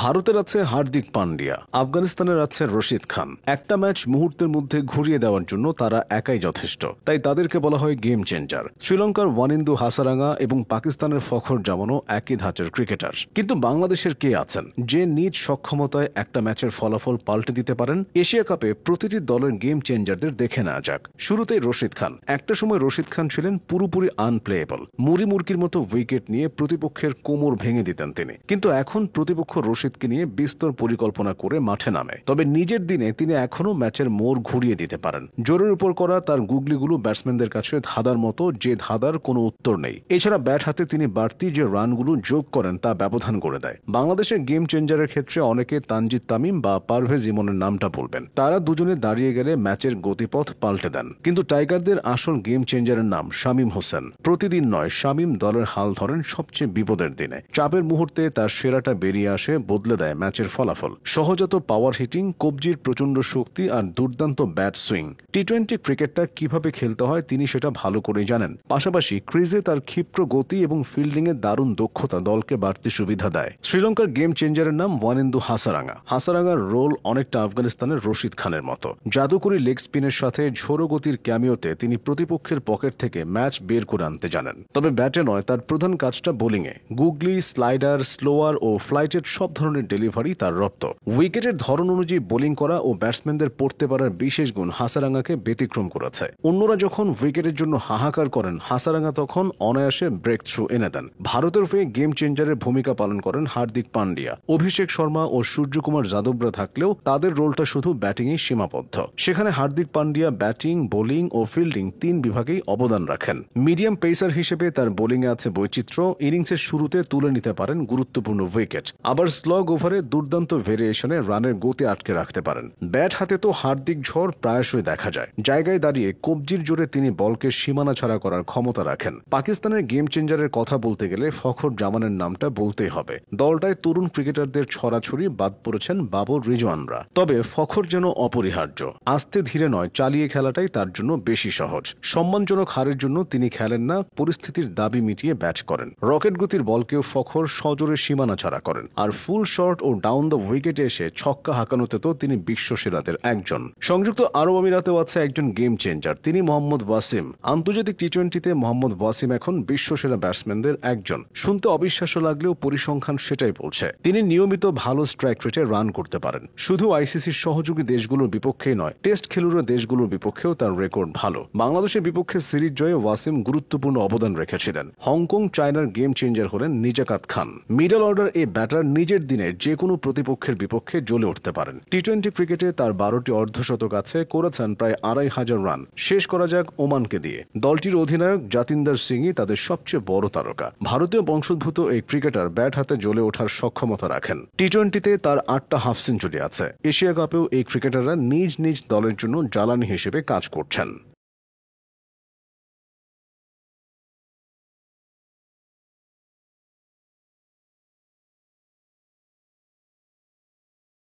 ভারতের আছে হার্দিক পান্ডিয়া, আফগানিস্তানের আছে রশিদ খান। একটা ম্যাচ মুহূর্তের মধ্যে ঘুরিয়ে দেওয়ার জন্য তারা একাই যথেষ্ট, তাই তাদেরকে বলা হয় গেম চেঞ্জার। শ্রীলঙ্কার ওয়ানিন্দু হাসারাঙ্গা এবং পাকিস্তানের ফখর জামানও একই ধাঁচের ক্রিকেটার। কিন্তু বাংলাদেশের কে আছেন যে নিজ সক্ষমতায় একটা ম্যাচের ফলাফল পাল্টে দিতে পারেন? এশিয়া কাপে প্রতিটি দলের গেম চেঞ্জারদের দেখে নেওয়া যাক। শুরুতেই রশিদ খান। একটা সময় রশিদ খান ছিলেন পুরোপুরি আনপ্লেয়েবল। মুড়ি মুরগির মতো উইকেট নিয়ে প্রতিপক্ষের কোমর ভেঙে দিতেন তিনি। কিন্তু এখন প্রতিপক্ষ রশিদকে নিয়ে বিস্তর পরিকল্পনা করে মাঠে নামে। তবে নিজের দিনে তিনি এখনও ম্যাচের মোড় ঘুরিয়ে দিতে পারেন। জোরের উপর করা তার গুগলিগুলো ব্যাটসম্যানদের কাছে ধাঁধার মতো, যে ধাঁধার কোনো উত্তর নেই। এছাড়া ব্যাট হাতে তিনি বাড়তি যে রানগুলো যোগ করেন তা ব্যবধান করে দেয়। বাংলাদেশের গেম চেঞ্জারের ক্ষেত্রে অনেকে তানজিদ তামিম বা পারভেজ ইমনের নামটা বলবেন। তারা দুজনে দাঁড়িয়ে গেলে ম্যাচের গতিপথ পাল্টে দেন। কিন্তু টাইগারদের আসল গেম চেঞ্জারের নাম শামীম হোসেন। প্রতিদিন নয়, শামীম দলের হাল ধরেন সবচেয়ে বিপদের দিনে। চাপের মুহূর্তে তার সেরাটা বেরিয়ে আসে, বদলে দেয় ম্যাচের ফলাফল। সহজাত পাওয়ার হিটিং, কবজির প্রচণ্ড শক্তি আর দুর্দান্ত ব্যাট সুইং। টি-20 ক্রিকেটটা কিভাবে খেলতে হয় তিনি সেটা ভালো করেই জানেন। পাশাপাশি ক্রিজে তার ক্ষিপ্র গতি এবং ফিল্ডিংয়ে দারুণ দক্ষতা দলকে বাড়তি সুবিধা দেয়। শ্রীলঙ্কার গেম চেঞ্জারের নাম ওয়ানিন্দু হাসারাঙ্গা। হাসারাঙ্গার রোল অনেকটা আফগানিস্তানের রশিদ খানের মতো। জাদুকরী লেগ স্পিনের সাথে ঝোড়ো গতির ক্যামিওতে তিনি প্রতিপক্ষের পকেট থেকে ম্যাচ বের করে আনতে জানেন। তবে ব্যাটে নয়, তার প্রধান কাজটা বোলিংয়ে। গুগলি, স্লাইডার, স্লোয়ার ও ফ্লাইটের সব ধরনের ডেলিভারি তার রপ্ত। উইকেটের ধরন অনুযায়ী বোলিং করা ও ব্যাটসম্যানদের পড়তে পারার বিশেষ গুণ হাসারাঙ্গাকে ব্যতিক্রম করেছে। অন্যরা যখন উইকেটের জন্য হাহাকার করেন, হাসারাঙ্গা তখন অনায়াসে ব্রেক থ্রু এনে দেন। ভারতের হয়ে গেম চেঞ্জারের ভূমিকা পালন করেন হার্দিক পান্ডিয়া। অভিষেক শর্মা ও সূর্যকুমার যাদবরা থাকলেও তাদের রোলটা শুধু ব্যাটিংয়ে সীমাবদ্ধ। সেখানে হার্দিক পান্ডিয়া ব্যাটিং, বোলিং ও ফিল্ডিং তিন বিভাগেই অবদান রাখেন। মিডিয়াম পেসার হিসেবে তার বোলিংয়ে আছে বৈচিত্র্য। ইনিংসের শুরুতে তুলে নিতে পারেন গুরুত্বপূর্ণ উইকেট, আবার স্লগ ওভারে দুর্দান্ত ভেরিয়েশনে রানের গতি আটকে রাখতে পারেন। ব্যাট হাতে তো হার্দিক ঝড় প্রায়শই দেখা যায়। জায়গায় দাঁড়িয়ে কবজির জোরে তিনি বলকে সীমানা ছাড়া করার ক্ষমতা রাখেন। পাকিস্তানের গেম চেঞ্জারের কথা বলতে গেলে ফখর জামানের নামটা বলতেই হবে। দলটায় তরুণ ক্রিকেটারদের ছড়াছড়ি, বাদ পড়েছেন বাবর রিজওয়ানরা। তবে ফখর যেন অপরিহার্য। আস্তে ধীরে নয়, চালিয়ে খেলাটাই তার জন্য বেশি সহজ। সম্মানজনক হারের জন্য তিনি খেলেন না, পরিস্থিতির দাবি মিটিয়ে ব্যাট করেন। রকেট গতির বলকেও ফখর সজোরে সীমানা ছাড়া করেন। আর ফুল শট ও ডাউন দ্য উইকেটে এসে ছক্কা হাঁকানোতে তো তিনি বিশ্বসেরাদের একজন। সংযুক্ত আরব আমিরাতেও আছে একজন গেম চেঞ্জার, তিনি মোহাম্মদ ওয়াসিম। আন্তর্জাতিক টি-20তে মোহাম্মদ ওয়াসিম এখন বিশ্বসেরা ব্যাটসম্যানদের একজন। শুনতে অবিশ্বাস্য লাগলেও পরিসংখ্যান সেটাই বলছে। তিনি নিয়মিত ভালো স্ট্রাইক রেটে রান করতে পারেন। শুধু আইসিসির সহযোগী দেশগুলোর বিপক্ষেই নয়, টেস্ট খেলুড়ে দেশগুলোর বিপক্ষেও তার রেকর্ড ভালো। বাংলাদেশের বিপক্ষে সিরিজ জয়ে ওয়াসিম গুরুত্বপূর্ণ অবদান রেখেছিলেন। হংকং চায়নার গেম চেঞ্জার হলেন নিজাকাত খান। মিডল অর্ডার এই ব্যাটার নিজের দিনে যে কোনো প্রতিপক্ষের বিপক্ষে জ্বলে উঠতে পারেন। টি-20 ক্রিকেটে তার 12টি অর্ধশতক আছে, করেছেন প্রায় 2500 রান। শেষ করা যাক ওমানকে দিয়ে। দলটির অধিনায়ক জাতিন্দার সিংই তাদের সবচেয়ে বড় তারকা। ভারতীয় বংশোদ্ভূত এই ক্রিকেটার ব্যাট হাতে জ্বলে ওঠার সক্ষমতা রাখেন। টি-20তে তার 8টা হাফ সেঞ্চুরি আছে। এশিয়া কাপেও এই ক্রিকেটাররা নিজ নিজ দলের জন্য জ্বালানি হিসেবে কাজ করছেন।